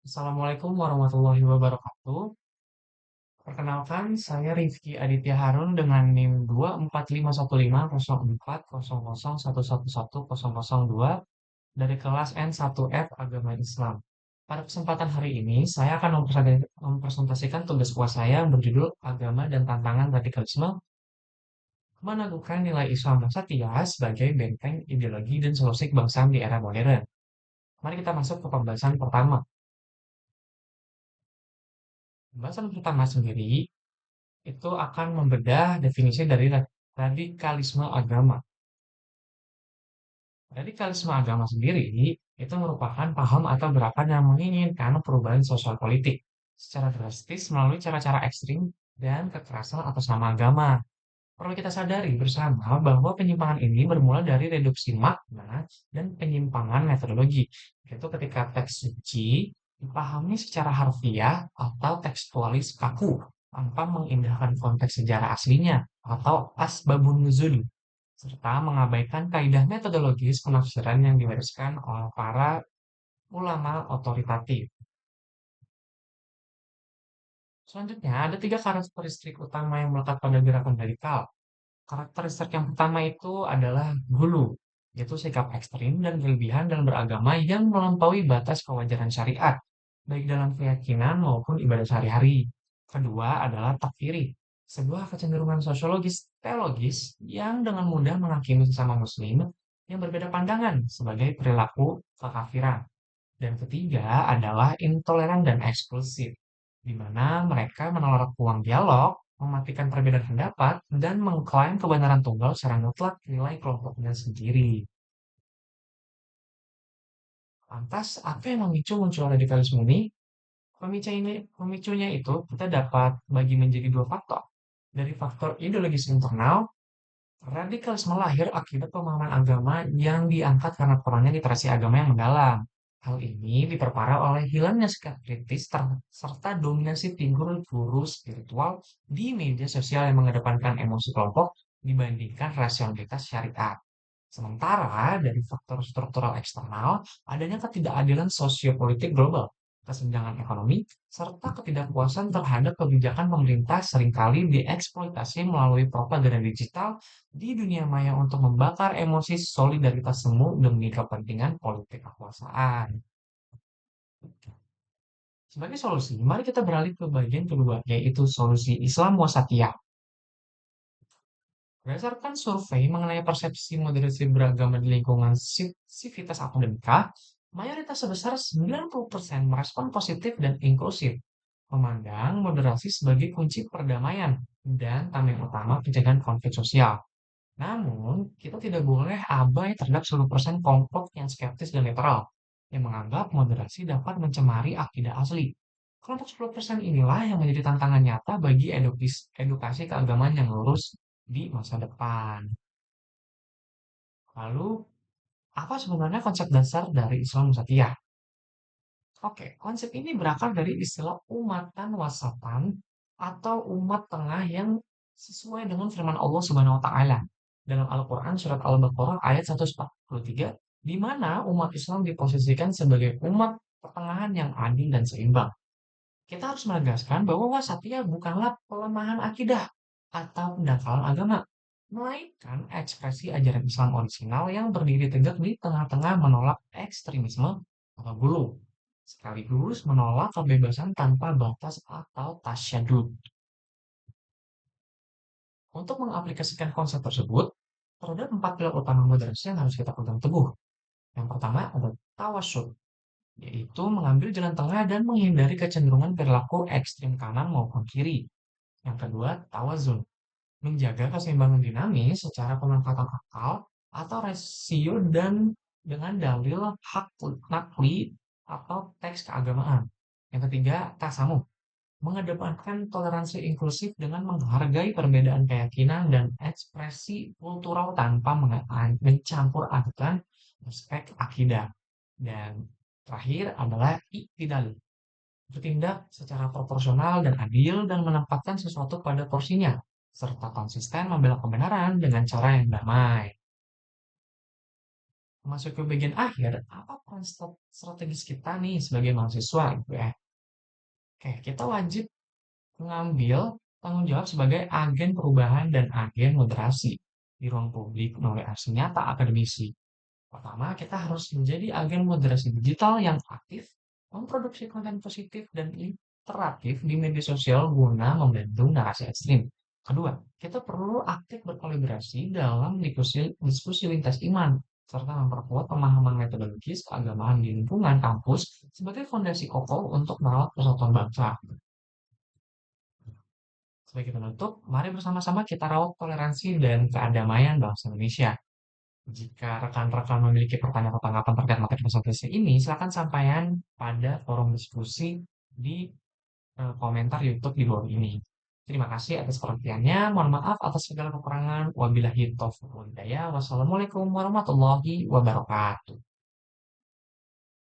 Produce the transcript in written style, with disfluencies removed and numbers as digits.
Assalamualaikum warahmatullahi wabarakatuh. Perkenalkan, saya Rifki Aditya Harun dengan NIM 24515001001111002 dari kelas N1F Agama Islam. Pada kesempatan hari ini, saya akan mempresentasikan tugas UAS saya yang berjudul Agama dan Tantangan Radikalisme, meneguhkan nilai Islam dan Satya sebagai benteng ideologi dan solusi kebangsaan di era modern. Mari kita masuk ke pembahasan pertama. Pembahasan pertama sendiri itu akan membedah definisi dari radikalisme agama. Radikalisme agama sendiri itu merupakan paham atau gerakan yang menginginkan perubahan sosial politik secara drastis melalui cara-cara ekstrim dan kekerasan atas nama agama. Perlu kita sadari bersama bahwa penyimpangan ini bermula dari reduksi makna dan penyimpangan metodologi. Itu ketika teks suci dipahami secara harfiah atau tekstualis kaku tanpa mengindahkan konteks sejarah aslinya atau asbabun nuzul, serta mengabaikan kaidah metodologis penafsiran yang diwariskan oleh para ulama otoritatif. Selanjutnya, ada tiga karakteristik utama yang melekat pada gerakan radikal. Karakteristik yang pertama itu adalah gulu, yaitu sikap ekstrim dan berlebihan dalam beragama yang melampaui batas kewajaran syariat, baik dalam keyakinan maupun ibadah sehari-hari. Kedua adalah takfiri, sebuah kecenderungan sosiologis teologis yang dengan mudah menghakimi sesama muslim yang berbeda pandangan sebagai perilaku kekafiran. Dan ketiga adalah intoleran dan eksklusif, di mana mereka menolak ruang dialog, mematikan perbedaan pendapat, dan mengklaim kebenaran tunggal secara mutlak nilai kelompoknya sendiri. Lantas, apa yang memicu muncul radikalisme ini? Pemicunya itu kita dapat bagi menjadi dua faktor. Dari faktor ideologis internal, radikalisme lahir akibat pemahaman agama yang diangkat karena kurangnya literasi agama yang mendalam. Hal ini diperparah oleh hilangnya sikap kritis serta dominasi figur guru spiritual di media sosial yang mengedepankan emosi kelompok dibandingkan rasionalitas syariat. Sementara dari faktor struktural eksternal, adanya ketidakadilan sosiopolitik global, kesenjangan ekonomi, serta ketidakpuasan terhadap kebijakan pemerintah seringkali dieksploitasi melalui propaganda digital di dunia maya untuk membakar emosi solidaritas semu demi kepentingan politik kekuasaan. Sebagai solusi, mari kita beralih ke bagian kedua, yaitu solusi Islam wasatiyah. Berdasarkan survei mengenai persepsi moderasi beragama di lingkungan sivitas akademika, mayoritas sebesar 90% merespon positif dan inklusif, memandang moderasi sebagai kunci perdamaian dan tameng utama pencegahan konflik sosial. Namun, kita tidak boleh abai terhadap 10% kelompok yang skeptis dan netral, yang menganggap moderasi dapat mencemari akidah asli. Kelompok 10% inilah yang menjadi tantangan nyata bagi edukasi keagamaan yang lurus di masa depan. Lalu, apa sebenarnya konsep dasar dari Islam Nusantara? Oke, konsep ini berakar dari istilah umatan wasatan atau umat tengah yang sesuai dengan firman Allah Subhanahu wa taala dalam Al-Qur'an surat Al-Baqarah ayat 143, di mana umat Islam diposisikan sebagai umat pertengahan yang adil dan seimbang. Kita harus menegaskan bahwa wasatiyah bukanlah pelemahan akidah atau pendangkalan agama, melainkan ekspresi ajaran Islam orisinal yang berdiri tegak di tengah-tengah menolak ekstremisme atau gulu, sekaligus menolak kebebasan tanpa batas atau tasyadud. Untuk mengaplikasikan konsep tersebut, terdapat empat pilar utama moderasi yang harus kita pegang teguh. Yang pertama ada tawasul, yaitu mengambil jalan tengah dan menghindari kecenderungan perilaku ekstrem kanan maupun kiri. Yang kedua, tawazun, menjaga keseimbangan dinamis secara pemanfaatan akal atau rasio dan dengan dalil hak nakli atau teks keagamaan. Yang ketiga, tasamuh, mengedepankan toleransi inklusif dengan menghargai perbedaan keyakinan dan ekspresi kultural tanpa mencampur adukan aspek akidah. Dan terakhir adalah iktidal, bertindak secara proporsional dan adil dan menempatkan sesuatu pada porsinya, serta konsisten membela kebenaran dengan cara yang damai. masuk ke bagian akhir, apa peran strategis kita nih sebagai mahasiswa gitu ya. Oke, kita wajib mengambil tanggung jawab sebagai agen perubahan dan agen moderasi di ruang publik melalui aksi nyata akademisi. Pertama, kita harus menjadi agen moderasi digital yang aktif, memproduksi konten positif dan interaktif di media sosial guna membendung narasi ekstrim. Kedua, kita perlu aktif berkolaborasi dalam diskusi lintas iman, serta memperkuat pemahaman metodologis keagamaan di lingkungan kampus sebagai fondasi kokoh untuk merawat persatuan bangsa. Sebagai penutup, mari bersama-sama kita rawat toleransi dan keadamaian bangsa Indonesia. Jika rekan-rekan memiliki pertanyaan atau tanggapan terkait materi presentasi ini, silakan sampaikan pada forum diskusi di komentar YouTube di bawah ini. Terima kasih atas perhatiannya. Mohon maaf atas segala kekurangan. Wabillahi taufiq wal hidayah. Wassalamualaikum warahmatullahi wabarakatuh.